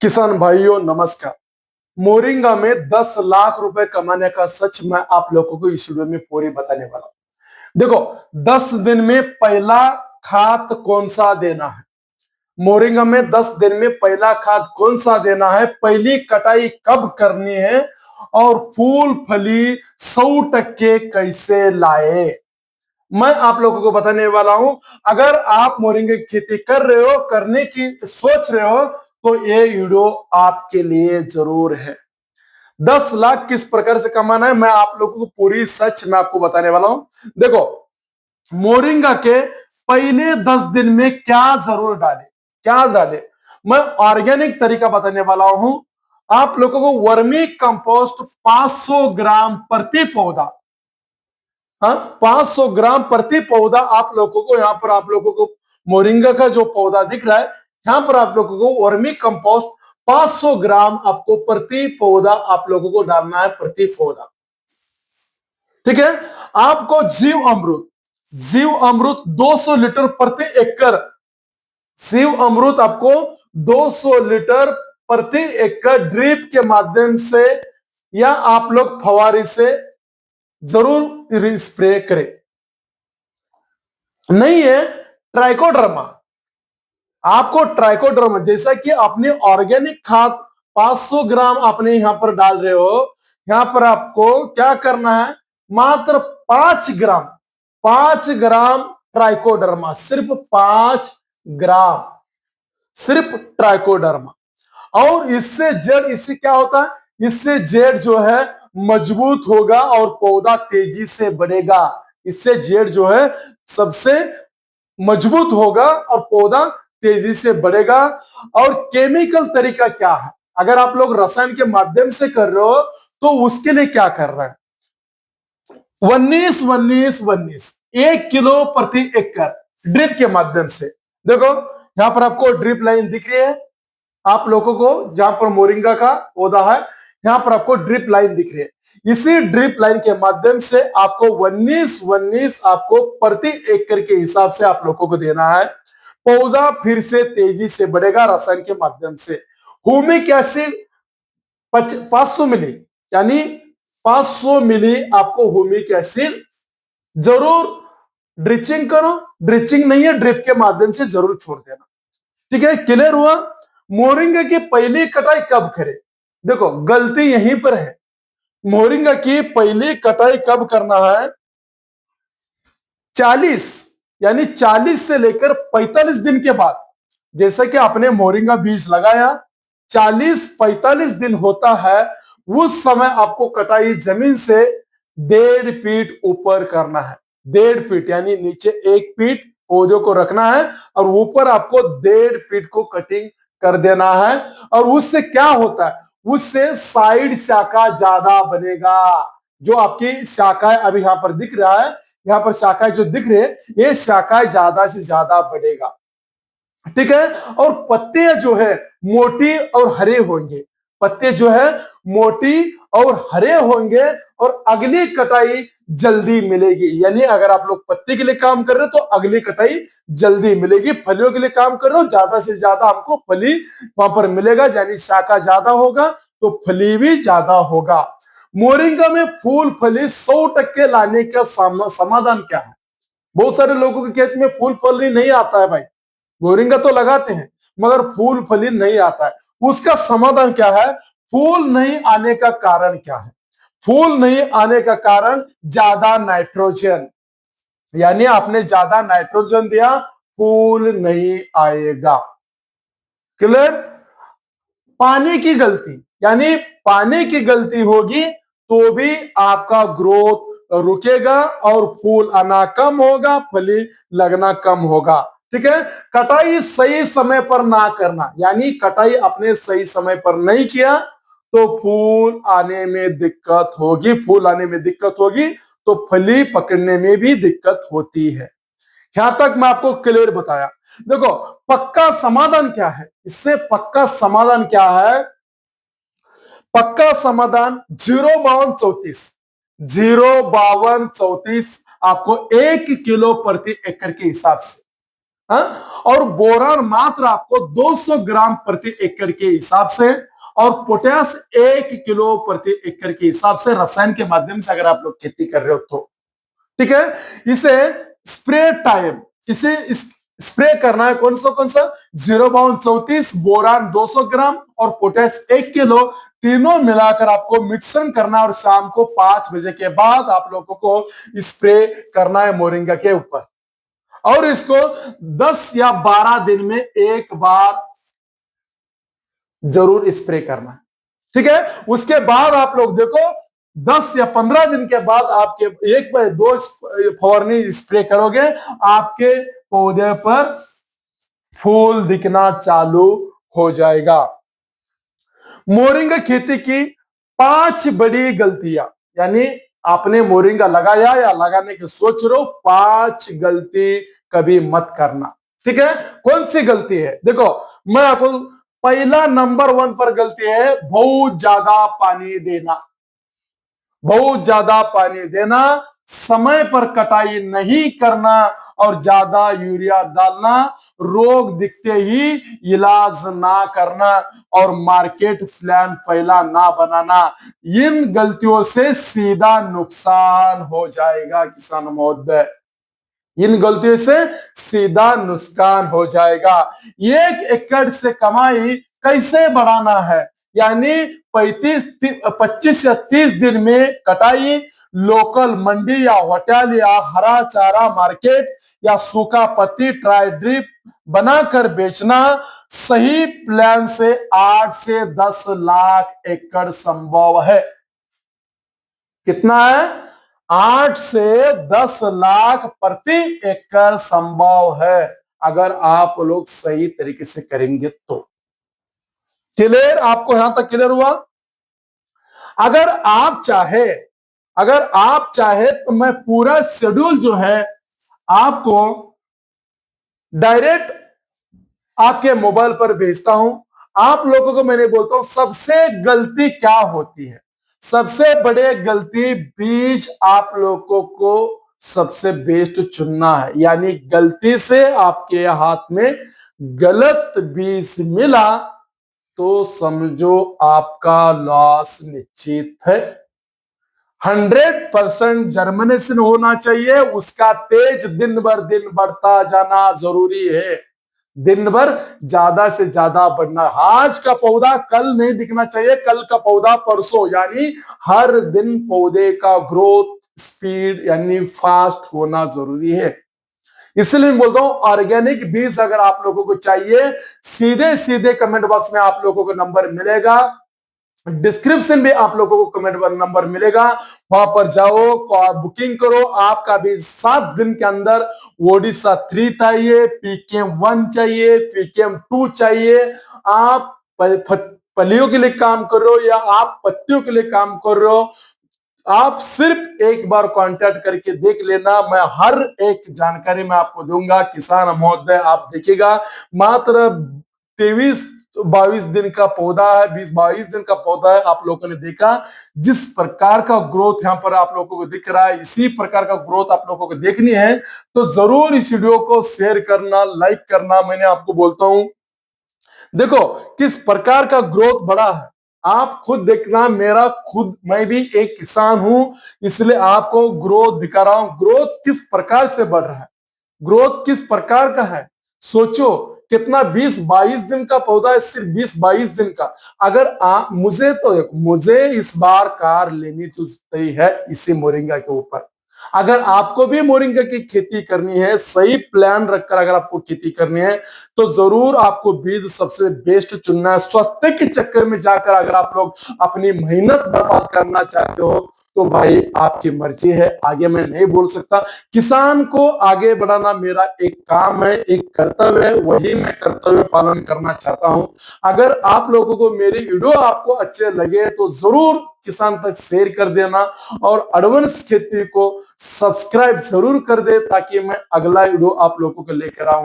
किसान भाइयों नमस्कार। मोरिंगा में 10 लाख रुपए कमाने का सच मैं आप लोगों को इस वीडियो में पूरी बताने वाला हूं। देखो, 10 दिन में पहला खाद कौन सा देना है। मोरिंगा में 10 दिन में पहला खाद कौन सा देना है, पहली कटाई कब करनी है और फूल फली 100% कैसे लाए, मैं आप लोगों को बताने वाला हूं। अगर आप मोरिंगा की खेती कर रहे हो, करने की सोच रहे हो, तो ये वीडियो आपके लिए जरूर है। 10 लाख किस प्रकार से कमाना है, मैं आप लोगों को पूरी सच मैं आपको बताने वाला हूं। देखो, मोरिंगा के पहले 10 दिन में क्या जरूर डाले, क्या डाले, मैं ऑर्गेनिक तरीका बताने वाला हूं आप लोगों को। वर्मी कंपोस्ट 500 ग्राम प्रति पौधा, हाँ 500 ग्राम प्रति पौधा आप लोगों को, यहां पर आप लोगों को मोरिंगा का जो पौधा दिख रहा है, यहां पर आप लोगों को वर्मी कंपोस्ट 500 ग्राम आपको प्रति पौधा आप लोगों को डालना है, प्रति पौधा। ठीक है। आपको जीव अमृत 200 लीटर प्रति एकड़, जीव अमृत आपको 200 लीटर प्रति एकड़ ड्रिप के माध्यम से या आप लोग फवारी से जरूर स्प्रे करें। नहीं है ट्राइकोडर्मा, आपको ट्राइकोडर्मा जैसा कि अपने ऑर्गेनिक खाद 500 ग्राम आपने यहां पर डाल रहे हो, यहां पर आपको क्या करना है, मात्र 5 ग्राम, 5 ग्राम ट्राइकोडर्मा, सिर्फ 5 ग्राम, सिर्फ ट्राइकोडर्मा। और इससे क्या होता है, इससे जेड जो है मजबूत होगा और पौधा तेजी से बढ़ेगा। इससे जेड जो है सबसे मजबूत होगा और पौधा तेजी से बढ़ेगा। और केमिकल तरीका क्या है, अगर आप लोग रसायन के माध्यम से कर रहे हो तो उसके लिए क्या कर रहे हैं, 19-19-19 1 किलो प्रति एकड़ ड्रिप के माध्यम से। देखो यहां पर आपको ड्रिप लाइन दिख रही है, आप लोगों को जहां पर मोरिंगा का पौधा है, यहां पर आपको ड्रिप लाइन दिख रही है। इसी ड्रिप लाइन के माध्यम से आपको 19-19 आपको प्रति एकड़ के हिसाब से आप लोगों को देना है। पौधा फिर से तेजी से बढ़ेगा रसायन के माध्यम से। ह्यूमिक एसिड 500 मिली, यानी 500 मिली आपको ह्यूमिक एसिड जरूर ड्रिचिंग करो, ड्रिचिंग नहीं है ड्रिप के माध्यम से जरूर छोड़ देना। ठीक है, क्लियर हुआ। मोरिंगा की पहली कटाई कब करें, देखो गलती यहीं पर है। मोरिंगा की पहली कटाई कब करना है, 40 यानी 40 से लेकर 45 दिन के बाद। जैसा कि आपने मोरिंगा बीज लगाया, 40-45 दिन होता है, उस समय आपको कटाई जमीन से 1.5 फीट ऊपर करना है। 1.5 फीट यानी नीचे 1 फीट पौधों को रखना है और ऊपर आपको 1.5 फीट को कटिंग कर देना है। और उससे क्या होता है, उससे साइड शाखा ज्यादा बनेगा। जो आपकी शाखाएं अभी यहां पर दिख रहा है, यहां पर शाखाएं जो दिख रही है, ये शाखाएं ज्यादा से ज्यादा बढ़ेगा। ठीक है। और पत्ते जो है मोटी और हरे होंगे, पत्ते जो है मोटी और हरे होंगे और अगली कटाई जल्दी मिलेगी। यानी अगर आप लोग पत्ते के लिए काम कर रहे हो तो अगली कटाई जल्दी मिलेगी। फलियों के लिए काम कर रहे हो, ज्यादा से ज्यादा हमको फली वहां पर मिलेगा, यानी शाखा ज्यादा होगा तो फली भी ज्यादा होगा। मोरिंगा में फूल फली 100% लाने का समाधान क्या है। बहुत सारे लोगों के खेत में फूल फली नहीं आता है भाई, मोरिंगा तो लगाते हैं मगर फूल फली नहीं आता है। उसका समाधान क्या है, फूल नहीं आने का कारण क्या है, फूल नहीं आने का कारण ज्यादा नाइट्रोजन, यानी आपने ज्यादा नाइट्रोजन दिया, फूल नहीं आएगा। क्लियर। पानी की गलती, यानी पानी की गलती होगी तो भी आपका ग्रोथ रुकेगा और फूल आना कम होगा, फली लगना कम होगा। ठीक है। कटाई सही समय पर ना करना, यानी कटाई अपने सही समय पर नहीं किया तो फूल आने में दिक्कत होगी, फूल आने में दिक्कत होगी तो फली पकड़ने में भी दिक्कत होती है। यहां तक मैं आपको क्लियर बताया। देखो पक्का समाधान क्या है, इससे पक्का समाधान क्या है, पक्का समाधान 05234, 05234 आपको 1 किलो प्रति एकड़ के हिसाब से, और बोरान मात्र आपको 200 ग्राम प्रति एकड़ के हिसाब से और पोटास 1 किलो प्रति एकड़ के हिसाब से रसायन के माध्यम से अगर आप लोग खेती कर रहे हो तो ठीक है। इसे स्प्रे टाइम, इसे स्प्रे करना है कौन सा 0.34 बोरान 200 ग्राम और पोटास 1 किलो, तीनों मिलाकर आपको मिश्रण करना है और शाम को 5 बजे के बाद आप लोगों को स्प्रे करना है मोरिंगा के ऊपर और इसको 10 या 12 दिन में एक बार जरूर स्प्रे करना है, ठीक है। उसके बाद आप लोग देखो 10 या 15 दिन के बाद आपके एक बार 2 फवारनी स्प्रे करोगे, आपके पौधे पर फूल दिखना चालू हो जाएगा। मोरिंगा खेती की 5 बड़ी गलतियां, यानी आपने मोरिंगा लगाया या लगाने की सोच रहे हो, 5 गलती कभी मत करना, ठीक है। कौन सी गलती है देखो, मैं आपको पहला नंबर 1 पर गलती है बहुत ज्यादा पानी देना। बहुत ज्यादा पानी देना, समय पर कटाई नहीं करना और ज्यादा यूरिया डालना, रोग दिखते ही इलाज ना करना और मार्केट प्लान पहला ना बनाना। इन गलतियों से सीधा नुकसान हो जाएगा किसान महोदय, इन गलतियों से सीधा नुकसान हो जाएगा। 1 एकड़ से कमाई कैसे बढ़ाना है, यानी 25 या 30 दिन में कटाई, लोकल मंडी या होटल या हरा चारा मार्केट या सूखा पत्ती ट्राई ड्रिप बनाकर बेचना, सही प्लान से 8 से 10 लाख एकड़ संभव है। कितना है? 8 से 10 लाख प्रति एकड़ संभव है अगर आप लोग सही तरीके से करेंगे तो। क्लियर? आपको यहां तक क्लियर हुआ? अगर आप चाहे तो मैं पूरा शेड्यूल जो है आपको डायरेक्ट आपके मोबाइल पर भेजता हूं। आप लोगों को मैंने बोलता हूं सबसे गलती क्या होती है, सबसे बड़े गलती बीज आप लोगों को सबसे बेस्ट चुनना है, यानी गलती से आपके हाथ में गलत बीज मिला तो समझो आपका लॉस निश्चित है। 100% जर्मिनेशन होना चाहिए, उसका तेज दिन भर दिन बढ़ता जाना जरूरी है, दिन भर ज्यादा से ज्यादा बढ़ना। आज का पौधा कल नहीं दिखना चाहिए, कल का पौधा परसों, यानी हर दिन पौधे का ग्रोथ स्पीड यानी फास्ट होना जरूरी है। इसलिए मैं बोलता हूं ऑर्गेनिक बीज अगर आप लोगों को चाहिए, सीधे सीधे कमेंट बॉक्स में आप लोगों को नंबर मिलेगा, डिस्क्रिप्शन में आप लोगों को कमेंट नंबर मिलेगा, वहां पर जाओ, बुकिंग करो। आपका भी 7 दिन के अंदर ओडिशा 3 चाहिए, पीकेएम 1 चाहिए, पीकेएम 2 चाहिए। आप फलियों के लिए काम कर रहे हो या आप पत्तियों के लिए काम कर रहे हो, आप सिर्फ एक बार कांटेक्ट करके देख लेना, मैं हर एक जानकारी मैं आपको दूंगा। किसान महोदय आप देखिएगा, मात्र 23-22 दिन का पौधा है, 20-22 दिन का पौधा है। आप लोगों ने देखा जिस प्रकार का ग्रोथ यहाँ पर आप लोगों को दिख रहा है, इसी प्रकार का ग्रोथ आप लोगों को देखनी है तो जरूर इस वीडियो को शेयर करना, लाइक करना। मैंने आपको बोलता हूं देखो किस प्रकार का ग्रोथ बढ़ा है, आप खुद देखना। मैं भी एक किसान हूं, इसलिए आपको ग्रोथ दिखा रहा हूं। ग्रोथ किस प्रकार से बढ़ रहा है, ग्रोथ किस प्रकार का है, सोचो कितना। 20-22 दिन का पौधा है, सिर्फ 20-22 दिन का। अगर आप मुझे इस बार कार लेनी तो तय है इसी मोरिंगा के ऊपर। अगर आपको भी मोरिंगा की खेती करनी है, सही प्लान रखकर अगर आपको खेती करनी है तो जरूर आपको बीज सबसे बेस्ट चुनना है। सस्ते के चक्कर में जाकर अगर आप लोग अपनी मेहनत बर्बाद करना चाहते हो तो भाई आपकी मर्जी है, आगे मैं नहीं बोल सकता। किसान को आगे बढ़ाना मेरा एक काम है, एक कर्तव्य है, वही मैं कर्तव्य पालन करना चाहता हूं। अगर आप लोगों को मेरी वीडियो आपको अच्छे लगे तो जरूर किसान तक शेयर कर देना और एडवांस खेती को सब्सक्राइब जरूर कर दे ताकि मैं अगला वीडियो आप लोगों को लेकर आऊं।